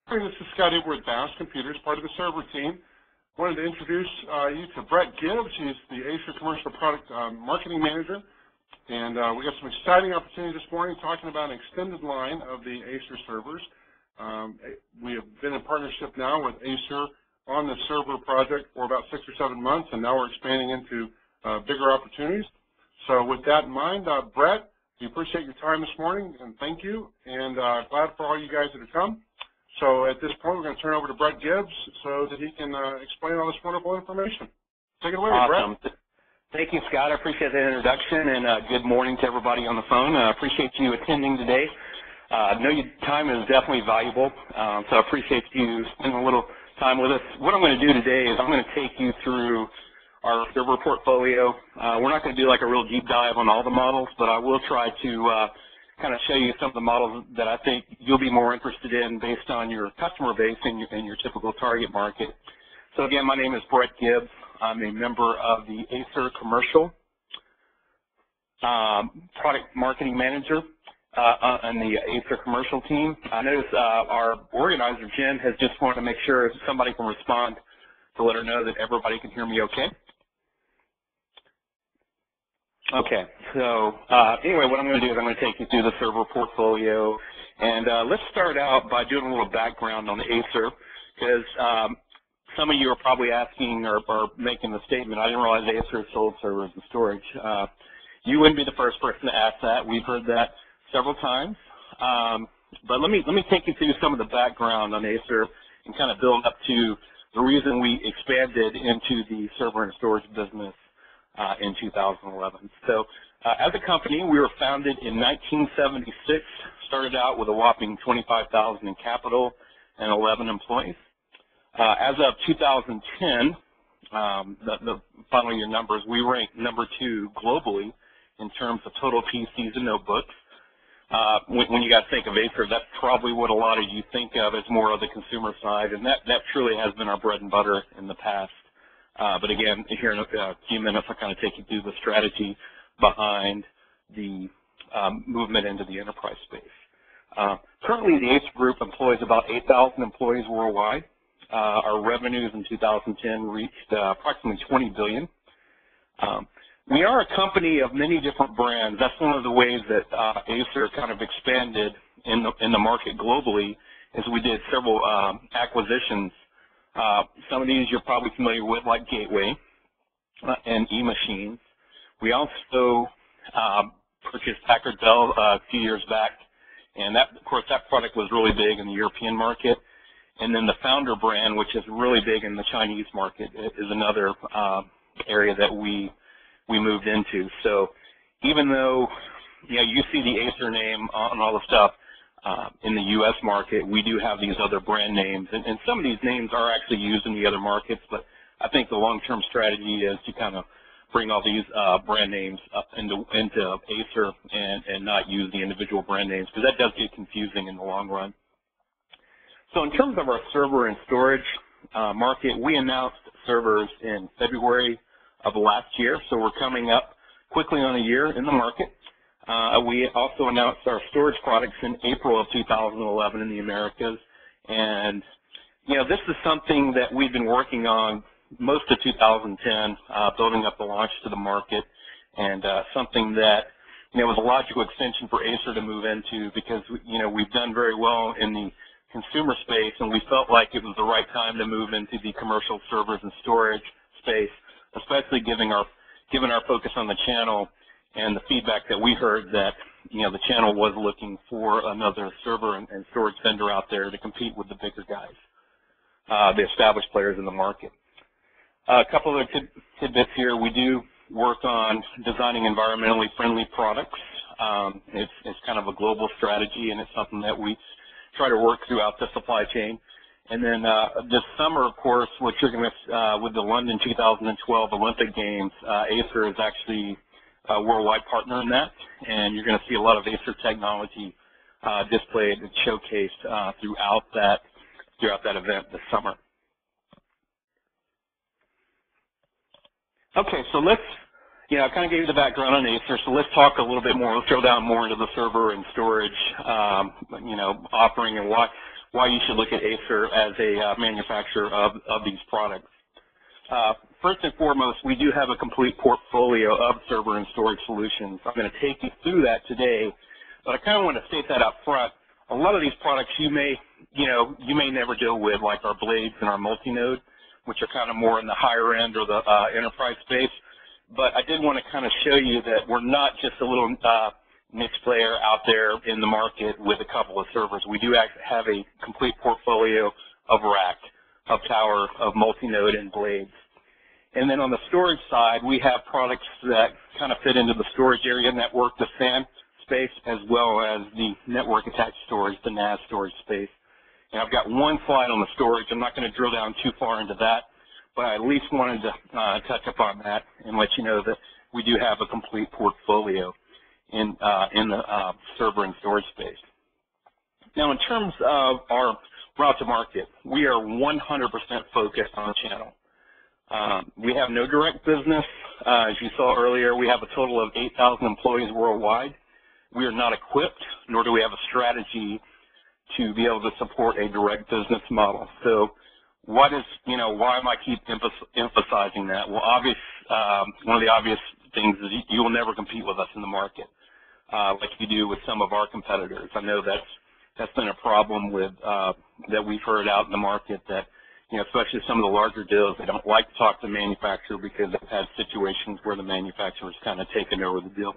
This is Scott Eber with Bass Computers, part of the server team. Wanted to introduce you to Bret Gibbs. He's the Acer Commercial Product Marketing Manager. And we got some exciting opportunities this morning talking about an extended line of the Acer servers. We have been in partnership now with Acer on the server project for about 6 or 7 months, and now we're expanding into bigger opportunities. So with that in mind, Bret, we appreciate your time this morning, and thank you, and glad for all you guys that have come. So at this point, we're going to turn over to Bret Gibbs so that he can explain all this wonderful information. Take it away, awesome. Bret. Thank you, Scott. I appreciate that introduction, and good morning to everybody on the phone. I appreciate you attending today. I know your time is definitely valuable, so I appreciate you spending a little time with us. What I'm going to do today is I'm going to take you through our server portfolio. We're not going to do like a real deep dive on all the models, but I will try to kind of show you some of the models that I think you'll be more interested in based on your customer base and your typical target market. So again, my name is Bret Gibbs. I'm a member of the Acer Commercial Product Marketing Manager on the Acer Commercial team. I notice our organizer, Jen, has just wanted to make sure somebody can respond to let her know that everybody can hear me okay. Okay, so anyway, what I'm going to do is I'm going to take you through the server portfolio, and let's start out by doing a little background on the Acer, because some of you are probably asking or making the statement, I didn't realize Acer sold servers and storage. You wouldn't be the first person to ask that. We've heard that several times, but let me take you through some of the background on Acer and kind of build up to the reason we expanded into the server and storage business in 2011. So as a company, we were founded in 1976, started out with a whopping $25,000 in capital and 11 employees. As of 2010, the final year numbers, we ranked number 2 globally in terms of total PCs and notebooks. When you guys think of Acer, that's probably what a lot of you think of as more of the consumer side, and that truly has been our bread and butter in the past. But again, here in a few minutes, I'll kind of take you through the strategy behind the movement into the enterprise space. Currently, the Acer Group employs about 8,000 employees worldwide. Our revenues in 2010 reached approximately $20 billion. We are a company of many different brands. That's one of the ways that Acer kind of expanded in the market globally, is we did several acquisitions. Some of these you're probably familiar with, like Gateway and eMachines. We also purchased Packard Bell a few years back, and that, of course, that product was really big in the European market. And then the Founder brand, which is really big in the Chinese market, is another area that we moved into. So even though you see the Acer name on all the stuff, in the U.S. market, we do have these other brand names, and some of these names are actually used in the other markets, but I think the long-term strategy is to kind of bring all these brand names up into Acer and not use the individual brand names, because that does get confusing in the long run. So in terms of our server and storage market, we announced servers in February of last year, so we're coming up quickly on a year in the market. We also announced our storage products in April of 2011 in the Americas, and this is something that we've been working on most of 2010, building up the launch to the market, and something that was a logical extension for Acer to move into, because we've done very well in the consumer space, and we felt like it was the right time to move into the commercial servers and storage space, especially given our focus on the channel and the feedback that we heard that the channel was looking for another server and storage vendor out there to compete with the bigger guys, the established players in the market. A couple of tidbits here. We do work on designing environmentally friendly products. It's kind of a global strategy, and it's something that we try to work throughout the supply chain. And then this summer, of course, what you're going to, with the London 2012 Olympic Games, Acer is actually a worldwide partner in that, and you're going to see a lot of Acer technology displayed and showcased throughout that event this summer. Okay, so let's I kind of gave you the background on Acer, so let's talk a little bit more. Let's drill down more into the server and storage, offering and why you should look at Acer as a manufacturer of these products. First and foremost, we do have a complete portfolio of server and storage solutions. I'm going to take you through that today, but I kind of want to state that up front. A lot of these products you may never deal with, like our blades and our multi-node, which are kind of more in the higher end or the enterprise space. But I did want to kind of show you that we're not just a little niche player out there in the market with a couple of servers. We do actually have a complete portfolio of rack, of tower, of multi-node, and blades. And then on the storage side, we have products that kind of fit into the storage area network, the SAN space, as well as the network attached storage, the NAS storage space. And I've got one slide on the storage. I'm not going to drill down too far into that, but I at least wanted to touch upon that and let you know that we do have a complete portfolio in the server and storage space. Now, in terms of our route to market, we are 100% focused on the channel. We have no direct business. As you saw earlier, we have a total of 8,000 employees worldwide. We are not equipped, nor do we have a strategy to be able to support a direct business model. So why am I keep emphasizing that? Well, one of the obvious things is you will never compete with us in the market like you do with some of our competitors. I know that's been a problem with that we've heard out in the market, that especially some of the larger deals, they don't like to talk to the manufacturer because they've had situations where the manufacturer's kind of taken over the deal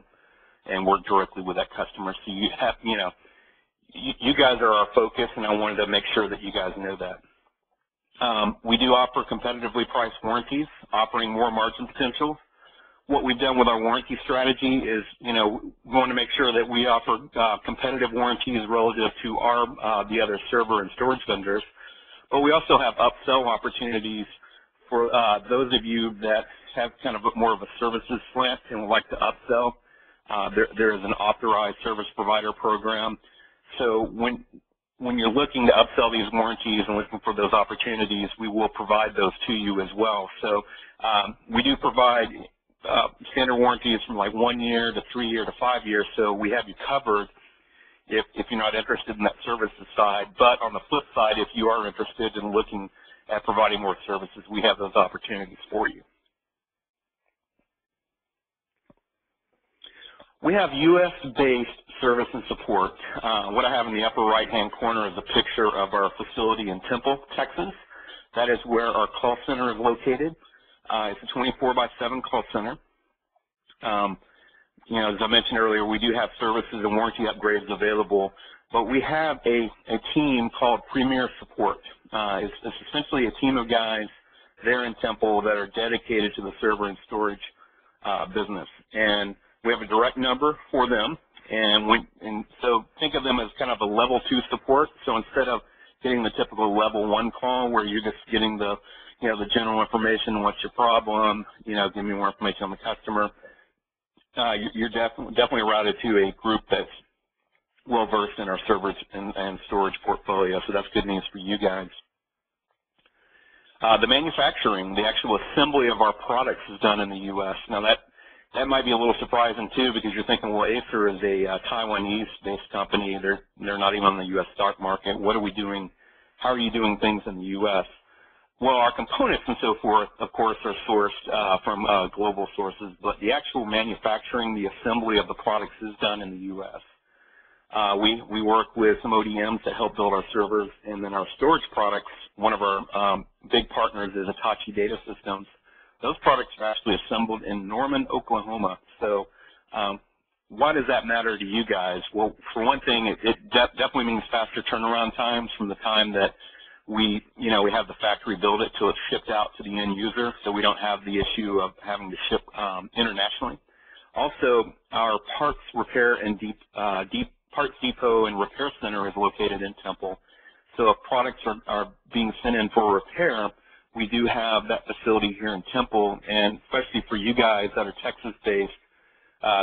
and work directly with that customer. So you have, you guys are our focus, and I wanted to make sure that you guys know that. We do offer competitively priced warranties, offering more margin potential. What we've done with our warranty strategy is, we want to make sure that we offer competitive warranties relative to the other server and storage vendors. But we also have upsell opportunities for those of you that have kind of more of a services slant and would like to upsell. There is an authorized service provider program. So when you're looking to upsell these warranties and looking for those opportunities, we will provide those to you as well. So we do provide standard warranties from like 1 year to 3 year to 5 years. So we have you covered if you're not interested in that services side. But on the flip side, if you are interested in looking at providing more services, we have those opportunities for you. We have U.S.-based service and support. What I have in the upper right-hand corner is a picture of our facility in Temple, Texas. That is where our call center is located. It's a 24/7 call center. As I mentioned earlier, we do have services and warranty upgrades available, but we have a team called Premier Support. It's essentially a team of guys there in Temple that are dedicated to the server and storage business. And we have a direct number for them, and so think of them as kind of a level 2 support. So instead of getting the typical level 1 call where you're just getting the general information, what's your problem, give me more information on the customer, you're definitely routed to a group that's well versed in our servers and storage portfolio. So that's good news for you guys. The manufacturing, the actual assembly of our products is done in the U.S. Now that might be a little surprising too, because you're thinking, well, Acer is a Taiwanese-based company. They're not even on the U.S. stock market. What are we doing? How are you doing things in the U.S.? Well, our components and so forth, of course, are sourced from global sources, but the actual manufacturing, the assembly of the products is done in the U.S. We work with some ODMs that help build our servers, and then our storage products, one of our big partners is Hitachi Data Systems. Those products are actually assembled in Norman, Oklahoma. So why does that matter to you guys? Well, for one thing, it definitely means faster turnaround times from the time that we have the factory build it till it's shipped out to the end user, so we don't have the issue of having to ship internationally. Also, our parts repair and parts depot and repair center is located in Temple. So if products are being sent in for repair, we do have that facility here in Temple, and especially for you guys that are Texas-based,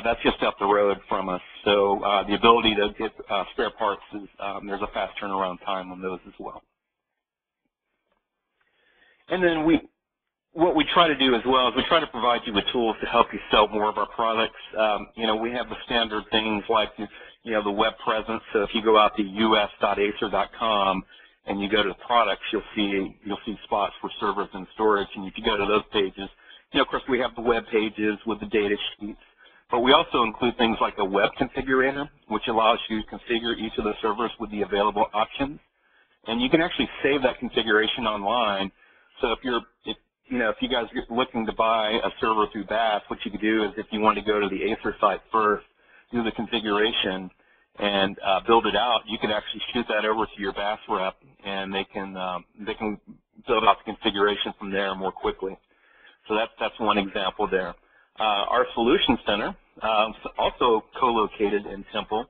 that's just up the road from us. So the ability to get spare parts is there's a fast turnaround time on those as well. And then what we try to do as well is we try to provide you with tools to help you sell more of our products. You know, we have the standard things like, you know, the web presence. So if you go out to us.acer.com and you go to the products, you'll see spots for servers and storage. And if you go to those pages, you know, of course, we have the web pages with the data sheets, but we also include things like a web configurator, which allows you to configure each of the servers with the available options. And you can actually save that configuration online. So if you guys are looking to buy a server through Bass, what you could do is if you want to go to the Acer site first, do the configuration, and build it out, you can actually shoot that over to your Bass rep, and they can build out the configuration from there more quickly. So that's one example there. Our Solution Center, also co-located in Temple.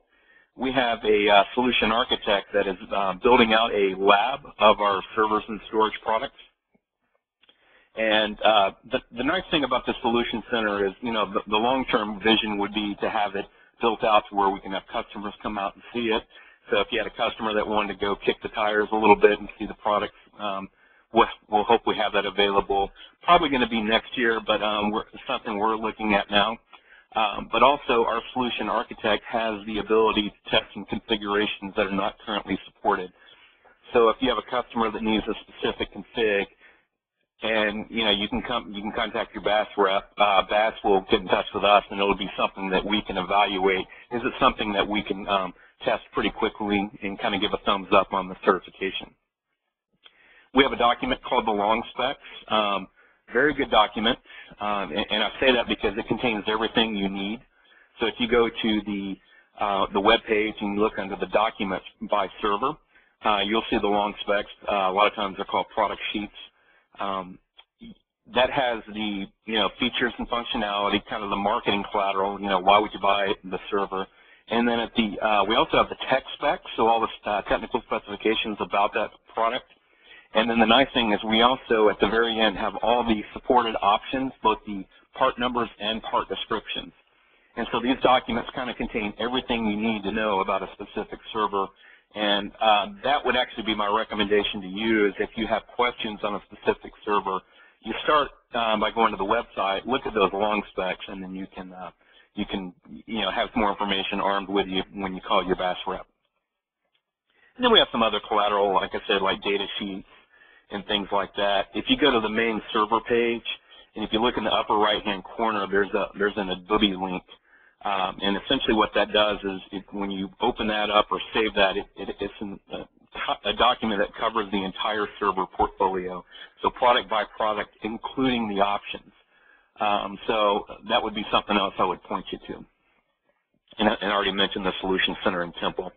We have a solution architect that is building out a lab of our servers and storage products. And the nice thing about the Solution Center is, you know, the long-term vision would be to have it built out to where we can have customers come out and see it. So if you had a customer that wanted to go kick the tires a little bit and see the products, we'll hopefully have that available. Probably going to be next year, but it's something we're looking at now. But also our solution architect has the ability to test some configurations that are not currently supported. So if you have a customer that needs a specific config, and you know, you can contact your Bass rep. Bass will get in touch with us, and it'll be something that we can evaluate. Is it something that we can test pretty quickly and kind of give a thumbs up on the certification? We have a document called the long specs. Very good document, and I say that because it contains everything you need. So if you go to the web page and you look under the documents by server, you'll see the long specs. A lot of times they're called product sheets. That has the, you know, features and functionality, kind of the marketing collateral, you know, why would you buy the server. And then we also have the tech specs, so all the technical specifications about that product. And then the nice thing is we also, at the very end, have all the supported options, both the part numbers and part descriptions. And so these documents kind of contain everything you need to know about a specific server. And that would actually be my recommendation to you, is if you have questions on a specific server, you start by going to the website, look at those long specs, and then you can have more information armed with you when you call your Bass rep. And then we have some other collateral, like I said, like data sheets and things like that. If you go to the main server page, and if you look in the upper right-hand corner, there's an Adobe link. And essentially what that does is when you open that up or save that, it's a document that covers the entire server portfolio, so product by product, including the options. So that would be something else I would point you to. And I already mentioned the Solution Center in Temple.